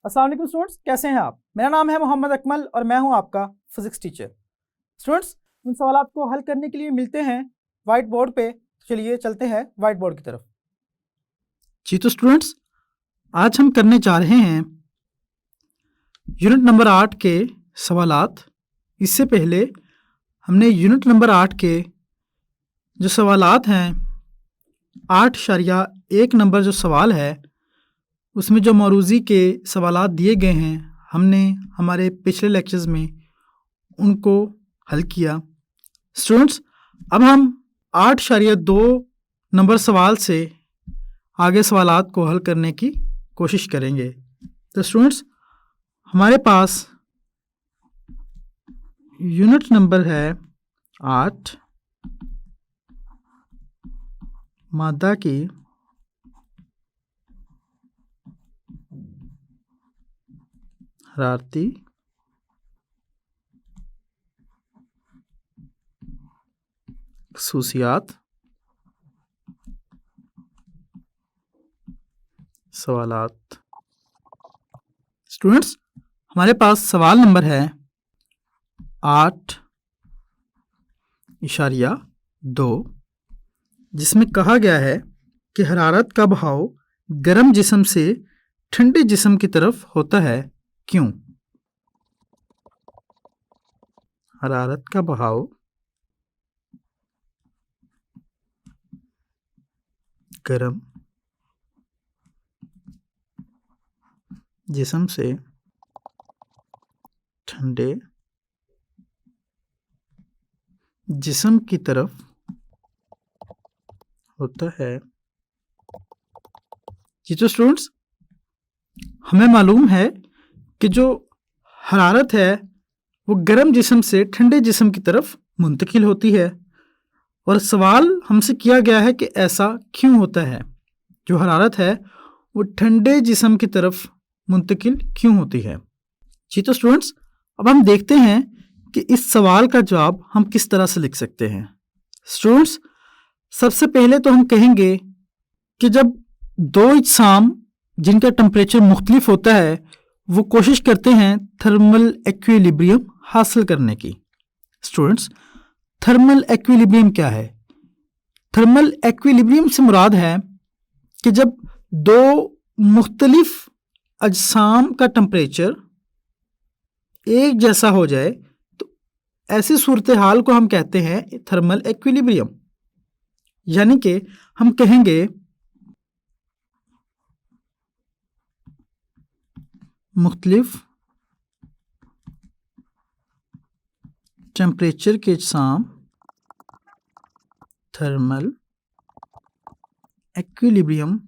अस्सलाम वालेकुम स्टूडेंट्स, कैसे हैं आप। मेरा नाम है मोहम्मद अकमल और मैं हूं आपका फिजिक्स टीचर। स्टूडेंट्स, उन सवालों को हल करने के लिए मिलते हैं वाइट बोर्ड पे। चलिए चलते हैं वाइट बोर्ड की तरफ। जी तो स्टूडेंट्स, आज हम करने जा रहे हैं यूनिट नंबर 8 के सवालात। इससे पहले हमने यूनिट नंबर 8 के जो सवालात हैं 8.1 नंबर जो सवाल है उसमें जो मौरूज़ी के सवालात दिए गए हैं हमने हमारे पिछले लेक्चर्स में उनको हल किया। स्टूडेंट्स, अब हम 8.2 नंबर सवाल से आगे सवालात को हल करने की कोशिश करेंगे। तो स्टूडेंट्स, हमारे पास यूनिट नंबर है 8, मादा की हरारती खसूसियात सवालात। स्टूडेंट्स, हमारे पास सवाल नंबर है 8.2 जिसमें कहा गया है कि हरारत का बहाव गर्म जिस्म से ठंडे जिस्म की तरफ होता है, क्यों? हरारत का बहाव गर्म जिस्म से ठंडे जिस्म की तरफ होता है। जी तो स्टूडेंट्स, हमें मालूम है कि जो हरारत है वो गर्म जिस्म से ठंडे जिस्म की तरफ मुंतकिल होती है, और सवाल हमसे किया गया है कि ऐसा क्यों होता है। जो हरारत है वो ठंडे जिस्म की तरफ मुंतकिल क्यों होती है। जी तो स्टूडेंट्स, अब हम देखते हैं कि इस सवाल का जवाब हम किस तरह से लिख सकते हैं। स्टूडेंट्स, सबसे पहले तो हम कहेंगे कि जब दो इजसाम जिनका टेम्परेचर मुख्तलिफ होता है वो कोशिश करते हैं थर्मल इक्विलिब्रियम हासिल करने की। स्टूडेंट्स, थर्मल इक्विलिब्रियम क्या है? थर्मल इक्विलिब्रियम से मुराद है कि जब दो मुख्तलिफ अजसाम का टेम्परेचर एक जैसा हो जाए तो ऐसी सूरत हाल को हम कहते हैं थर्मल इक्विलिब्रियम। यानी कि हम कहेंगे मुख्तलिफ टेम्परेचर के अजसाम थर्मल इक्विलिब्रियम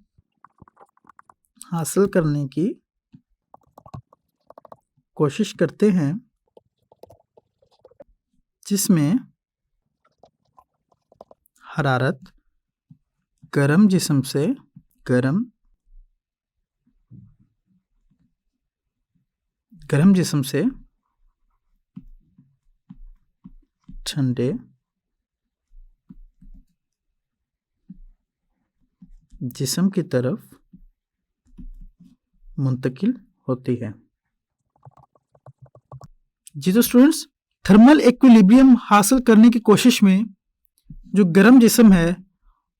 हासिल करने की कोशिश करते हैं, जिसमें हरारत गर्म जिस्म से ठंडे जिस्म की तरफ मुंतकिल होती है। जी तो स्टूडेंट्स, थर्मल इक्विलिब्रियम हासिल करने की कोशिश में जो गर्म जिस्म है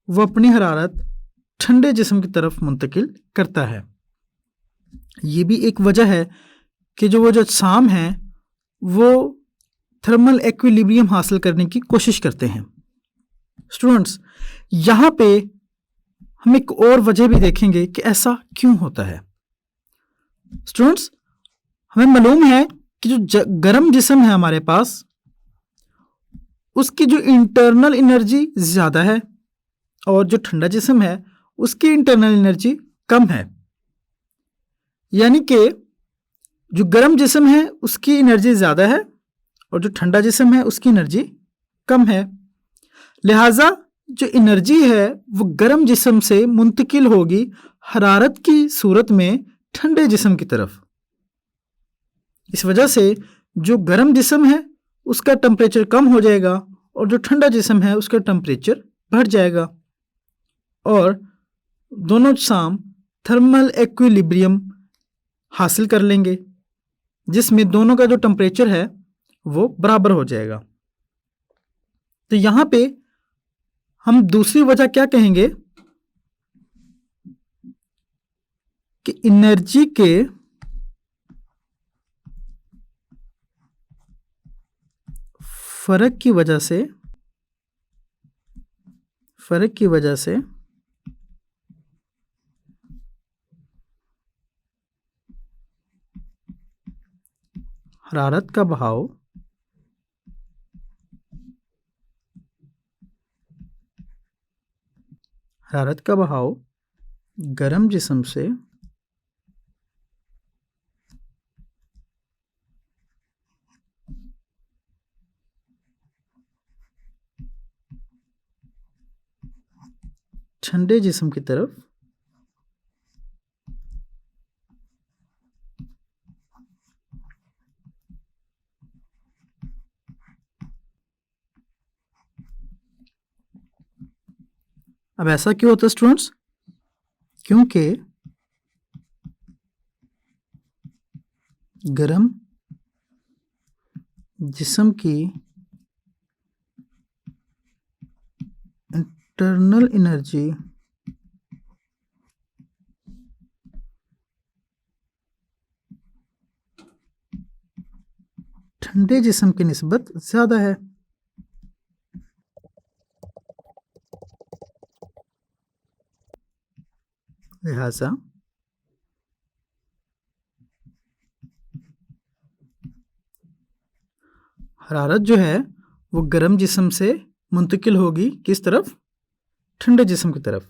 वो अपनी हरारत ठंडे जिस्म की तरफ मुंतकिल करता है। ये भी एक वजह है कि जो अजसाम हैं वो थर्मल इक्विलिब्रियम हासिल करने की कोशिश करते हैं। स्टूडेंट्स, यहाँ पे हम एक और वजह भी देखेंगे कि ऐसा क्यों होता है। स्टूडेंट्स, हमें मालूम है कि जो गर्म जिस्म है हमारे पास उसकी जो इंटरनल एनर्जी ज़्यादा है और जो ठंडा जिस्म है उसकी इंटरनल एनर्जी कम है। यानी कि जो गर्म जिस्म है उसकी एनर्जी ज़्यादा है और जो ठंडा जिस्म है उसकी एनर्जी कम है। लिहाजा जो एनर्जी है वो गर्म जिस्म से मुंतकिल होगी हरारत की सूरत में ठंडे जिस्म की तरफ। इस वजह से जो गर्म जिस्म है उसका टेम्परेचर कम हो जाएगा और जो ठंडा जिस्म है उसका टेम्परेचर बढ़ जाएगा, और दोनों अजसाम थर्मल इक्विलिब्रियम हासिल कर लेंगे जिसमें दोनों का जो टेम्परेचर है वो बराबर हो जाएगा। तो यहां पे हम दूसरी वजह क्या कहेंगे कि एनर्जी के फर्क की वजह से हरारत का बहाव गर्म जिस्म से ठंडे जिस्म की तरफ अब ऐसा क्यों होता है स्टूडेंट्स? क्योंकि गर्म जिस्म की इंटरनल एनर्जी ठंडे जिस्म की निस्बत ज्यादा है। लिहाजा हरारत जो है वो गर्म जिस्म से मुंतकिल होगी किस तरफ? ठंडे जिस्म की तरफ।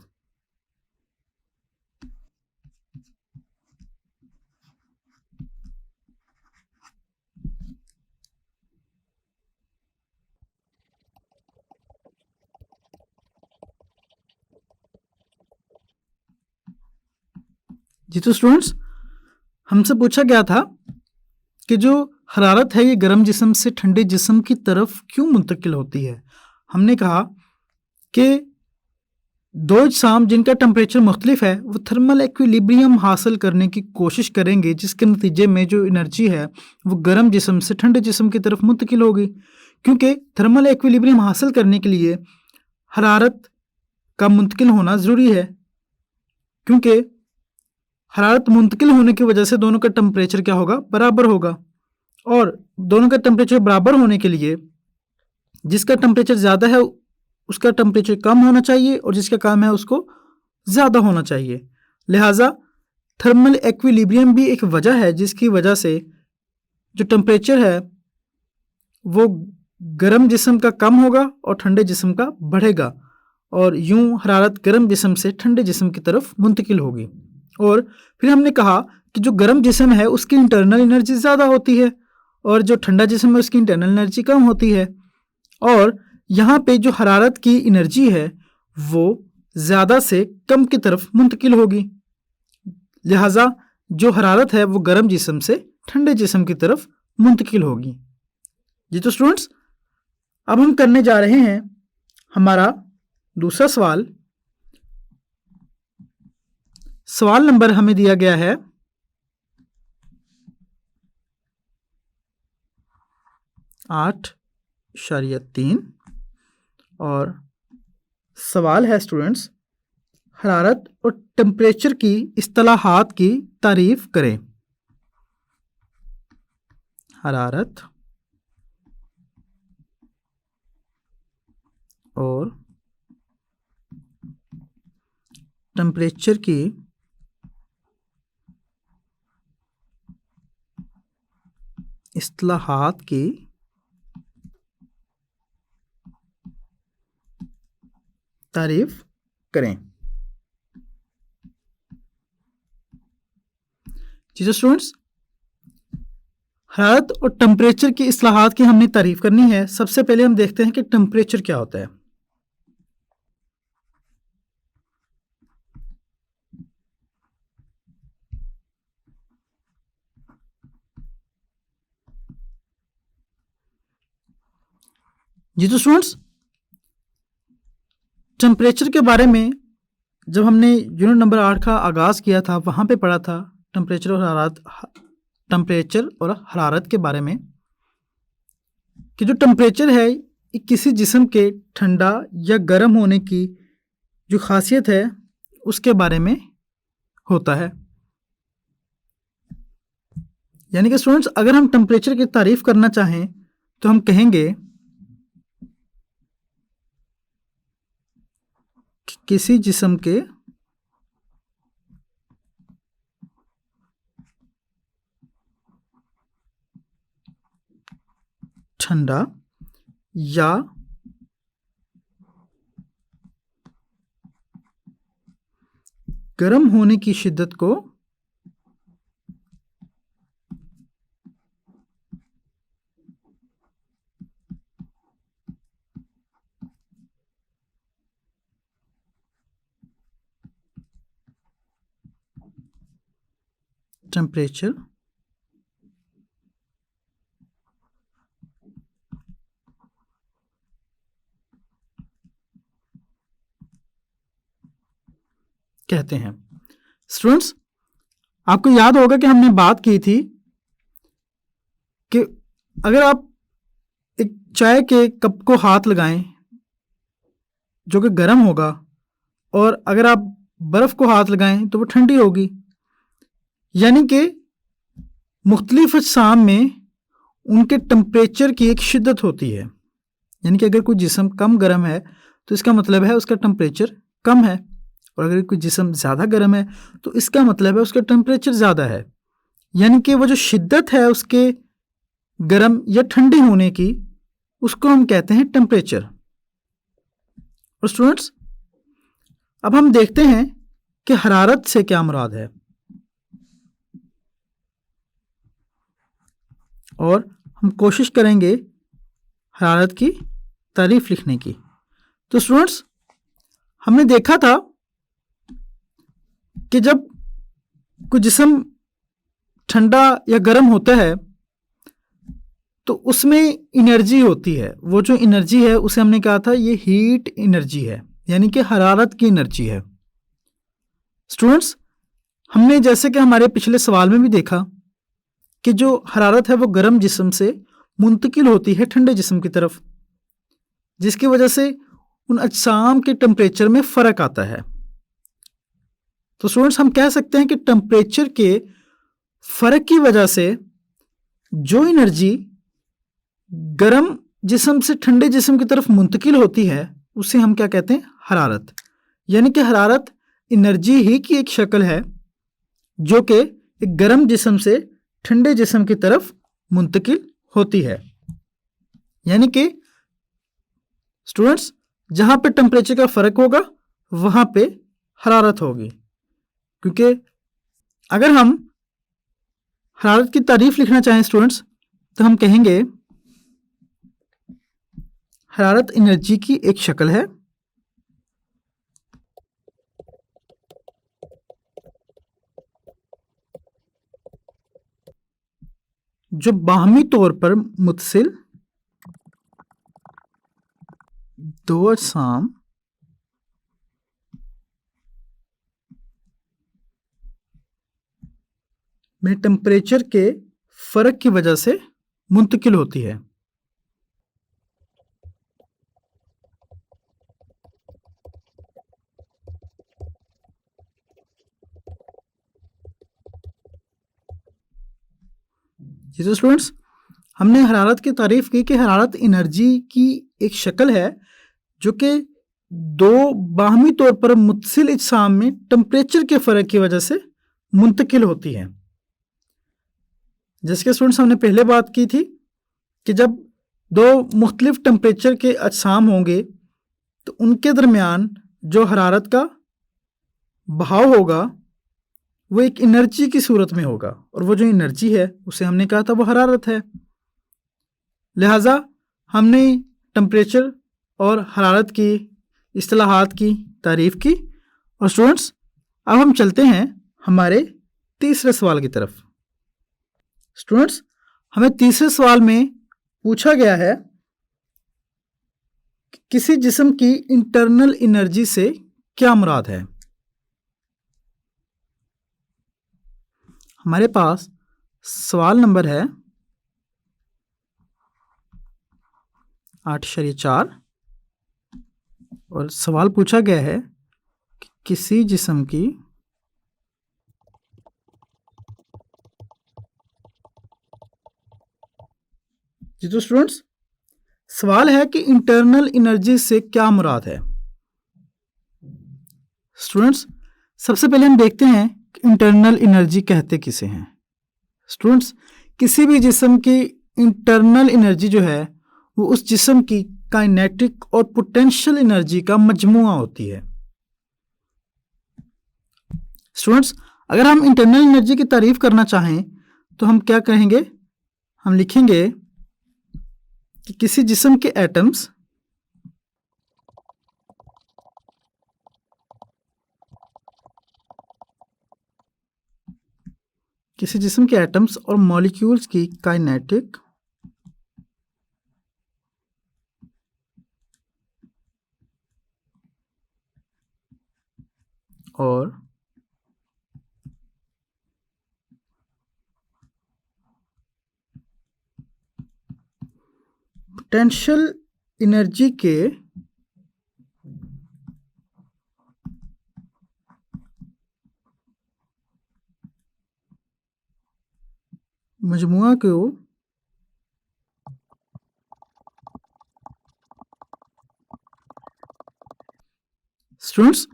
जी तो स्टूडेंट्स, हमसे पूछा गया था कि जो हरारत है ये गर्म जिस्म से ठंडे जिस्म की तरफ क्यों मुंतकिल होती है। हमने कहा कि दो अजसाम जिनका टेम्परेचर मुख्तलिफ है वो थर्मल इक्विलिब्रियम हासिल करने की कोशिश करेंगे, जिसके नतीजे में जो एनर्जी है वो गर्म जिस्म से ठंडे जिस्म की तरफ मुंतकिल होगी। क्योंकि थर्मल इक्विलिब्रियम हासिल करने के लिए हरारत का मुंतकिल होना ज़रूरी है, क्योंकि हरारत मुंतकिल होने की वजह से दोनों का टेम्परेचर क्या होगा? बराबर होगा। और दोनों का टेम्परेचर बराबर होने के लिए जिसका टेम्परेचर ज़्यादा है उसका टेम्परेचर कम होना चाहिए और जिसका कम है उसको ज़्यादा होना चाहिए। लिहाजा थर्मल इक्विलिब्रियम भी एक वजह है जिसकी वजह से जो टेम्परेचर है वो गर्म जिस्म का कम होगा और ठंडे जिस्म का बढ़ेगा, और यूं हरारत गर्म जिस्म से ठंडे जिस्म की तरफ मुंतकिल होगी। और फिर हमने कहा कि जो गर्म जिस्म है उसकी इंटरनल एनर्जी ज़्यादा होती है और जो ठंडा जिस्म है उसकी इंटरनल एनर्जी कम होती है, और यहाँ पे जो हरारत की एनर्जी है वो ज़्यादा से कम की तरफ मुंतकिल होगी। लिहाजा जो हरारत है वो गर्म जिस्म से ठंडे जिस्म की तरफ मुंतकिल होगी। जी तो स्टूडेंट्स, अब हम करने जा रहे हैं हमारा दूसरा सवाल। सवाल नंबर हमें दिया गया है 8.3 और सवाल है स्टूडेंट्स, हरारत और टेम्परेचर की इस्तिलाहात की तारीफ करें। हरारत और टेम्परेचर की इस्तिलाहात की तारीफ करें। जी तो स्टूडेंट्स, हरारत और टेम्परेचर की इस्तिलाहात की हमने तारीफ करनी है। सबसे पहले हम देखते हैं कि टेम्परेचर क्या होता है। जी तो स्टूडेंट्स, टेम्परेचर के बारे में जब हमने यूनिट नंबर 8 का आगाज़ किया था वहाँ पे पढ़ा था टेम्परेचर और हरारत के बारे में कि जो टेम्परेचर है ये किसी जिस्म के ठंडा या गर्म होने की जो खासियत है उसके बारे में होता है। यानी कि स्टूडेंट्स, अगर हम टेम्परेचर की तारीफ करना चाहें तो हम कहेंगे कि किसी जिस्म के ठंडा या गर्म होने की शिद्दत को टेम्परेचर कहते हैं। स्टूडेंट्स, आपको याद होगा कि हमने बात की थी कि अगर आप एक चाय के कप को हाथ लगाएं जो कि गर्म होगा और अगर आप बर्फ को हाथ लगाएं तो वो ठंडी होगी। यानी कि मुख्तलिफ अजसाम में उनके टेम्परेचर की एक शिद्दत होती है। यानी कि अगर कोई जिस्म कम गर्म है तो इसका मतलब है उसका टेम्परेचर कम है, और अगर कोई जिस्म ज़्यादा गर्म है तो इसका मतलब है उसका टेम्परेचर ज़्यादा है। यानी कि वो जो शिद्दत है उसके गर्म या ठंडे होने की उसको हम कहते हैं टेम्परेचर। और स्टूडेंट्स, अब हम देखते हैं कि हरारत से क्या मुराद है और हम कोशिश करेंगे हरारत की तारीफ लिखने की। तो स्टूडेंट्स, हमने देखा था कि जब कोई जिस्म ठंडा या गर्म होता है तो उसमें एनर्जी होती है। वो जो एनर्जी है उसे हमने कहा था ये हीट एनर्जी है, यानी कि हरारत की एनर्जी है। स्टूडेंट्स, हमने जैसे कि हमारे पिछले सवाल में भी देखा कि जो हरारत है वो गर्म जिस्म से मुंतकिल होती है ठंडे जिस्म की तरफ, जिसकी वजह से उन अजसाम के टेम्परेचर में फ़र्क आता है। तो स्टूडेंट्स, हम कह सकते हैं कि टेम्परेचर के फ़र्क की वजह से जो एनर्जी गर्म जिस्म से ठंडे जिस्म की तरफ मुंतकिल होती है उसे हम क्या कहते हैं? हरारत। यानी कि हरारत एनर्जी ही की एक शक्ल है जो कि एक गर्म जिस्म से ठंडे जिस्म की तरफ मुंतकिल होती है। यानी कि स्टूडेंट्स, जहां पे टेम्परेचर का फ़र्क होगा वहां पे हरारत होगी। क्योंकि अगर हम हरारत की तारीफ लिखना चाहें स्टूडेंट्स तो हम कहेंगे हरारत एनर्जी की एक शक्ल है जो बाहमी तौर पर मुत्सिल दो अजसाम में टेम्परेचर के फ़र्क की वजह से मुंतकिल होती है। जी तो स्टूडेंट्स, हमने हरारत की तारीफ की कि हरारत एनर्जी की एक शक्ल है जो कि दो बाहमी तौर पर मुत्सिल अजसाम में टेम्परेचर के फ़र्क की वजह से मुंतकिल होती है। जैसे कि स्टूडेंट्स हमने पहले बात की थी कि जब दो मुख्तलिफ टेम्परेचर के अजसाम होंगे तो उनके दरमियान जो हरारत का बहाव होगा वो एक एनर्जी की सूरत में होगा, और वो जो एनर्जी है उसे हमने कहा था वो हरारत है। लिहाजा हमने टेम्परेचर और हरारत की इस्तिलाहात की तारीफ़ की। और स्टूडेंट्स, अब हम चलते हैं हमारे तीसरे सवाल की तरफ। स्टूडेंट्स, हमें तीसरे सवाल में पूछा गया है कि किसी जिस्म की इंटरनल एनर्जी से क्या मुराद है। हमारे पास सवाल नंबर है 8.4 और सवाल पूछा गया है कि किसी जिस्म की जी तो स्टूडेंट्स, सवाल है कि इंटरनल एनर्जी से क्या मुराद है। स्टूडेंट्स, सबसे पहले हम देखते हैं कि इंटरनल एनर्जी कहते किसे हैं। स्टूडेंट्स, किसी भी जिस्म की इंटरनल एनर्जी जो है वो उस जिस्म की काइनेटिक और पोटेंशियल एनर्जी का मजमूआ होती है। स्टूडेंट्स, अगर हम इंटरनल एनर्जी की तारीफ करना चाहें तो हम क्या कहेंगे, हम लिखेंगे कि किसी जिस्म के एटम्स और मॉलिक्यूल्स की काइनेटिक और पोटेंशियल एनर्जी के मजमुआ को स्टूडेंट्स,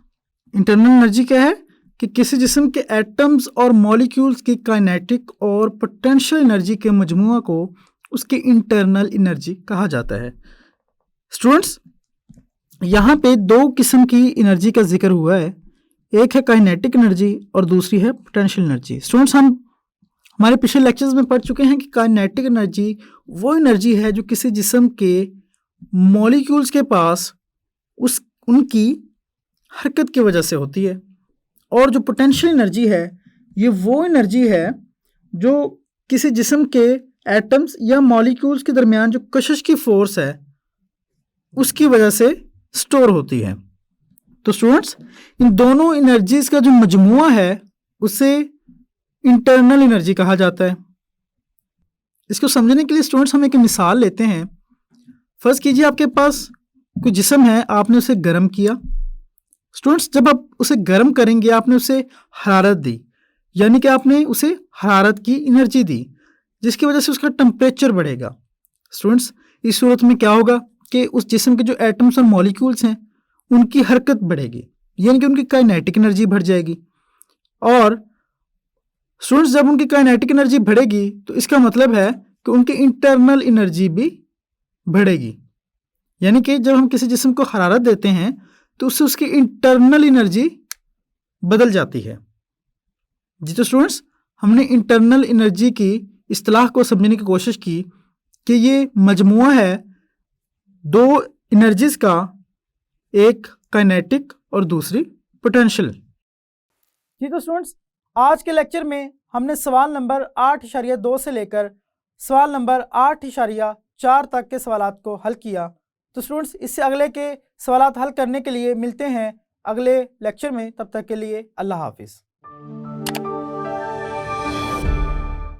इंटरनल एनर्जी क्या है कि किसी जिस्म के एटम्स और मॉलिक्यूल्स की काइनेटिक और पोटेंशियल एनर्जी के मजमुआ को उसकी इंटरनल एनर्जी कहा जाता है। स्टूडेंट्स, यहाँ पे दो किस्म की एनर्जी का जिक्र हुआ है, एक है काइनेटिक एनर्जी और दूसरी है पोटेंशियल एनर्जी। स्टूडेंट्स, हम हमारे पिछले लेक्चर्स में पढ़ चुके हैं कि काइनेटिक एनर्जी वो एनर्जी है जो किसी जिस्म के मॉलिक्यूल्स के पास उनकी हरकत की वजह से होती है, और जो पोटेंशियल एनर्जी है ये वो एनर्जी है जो किसी जिस्म के एटम्स या मॉलिक्यूल्स के दरमियान जो कशिश की फोर्स है उसकी वजह से स्टोर होती है। तो स्टूडेंट्स, इन दोनों एनर्जीज का जो मजमुआ है उसे इंटरनल एनर्जी कहा जाता है। इसको समझने के लिए स्टूडेंट्स हम एक मिसाल लेते हैं। फर्ज कीजिए आपके पास कोई जिस्म है, आपने उसे गर्म किया। स्टूडेंट्स, जब आप उसे गर्म करेंगे आपने उसे हरारत दी, यानी कि आपने उसे हरारत की एनर्जी दी जिसकी वजह से उसका टेम्परेचर बढ़ेगा। स्टूडेंट्स, इस सूरत में क्या होगा कि उस जिस्म के जो एटम्स और मॉलिक्यूल्स हैं उनकी हरकत बढ़ेगी, यानी कि उनकी काइनेटिक एनर्जी बढ़ जाएगी। और स्टूडेंट्स, जब उनकी काइनेटिक एनर्जी बढ़ेगी तो इसका मतलब है कि उनकी इंटरनल एनर्जी भी बढ़ेगी, यानी कि जब हम किसी जिस्म को हरारत देते हैं तो उससे उसकी इंटरनल एनर्जी बदल जाती है। जी तो स्टूडेंट्स, हमने इंटरनल एनर्जी की इस्तिलाह को समझने की कोशिश की कि ये मजमुआ है दो एनर्जीज का, एक काइनेटिक और दूसरी पोटेंशियल। जी तो स्टूडेंट्स, आज के लेक्चर में हमने सवाल नंबर 8.2 से लेकर सवाल नंबर 8.4 तक के सवालात को हल किया। तो स्टूडेंट्स, इससे अगले के सवालात हल करने के लिए मिलते हैं अगले लेक्चर में। तब तक के लिए अल्लाह हाफिज़।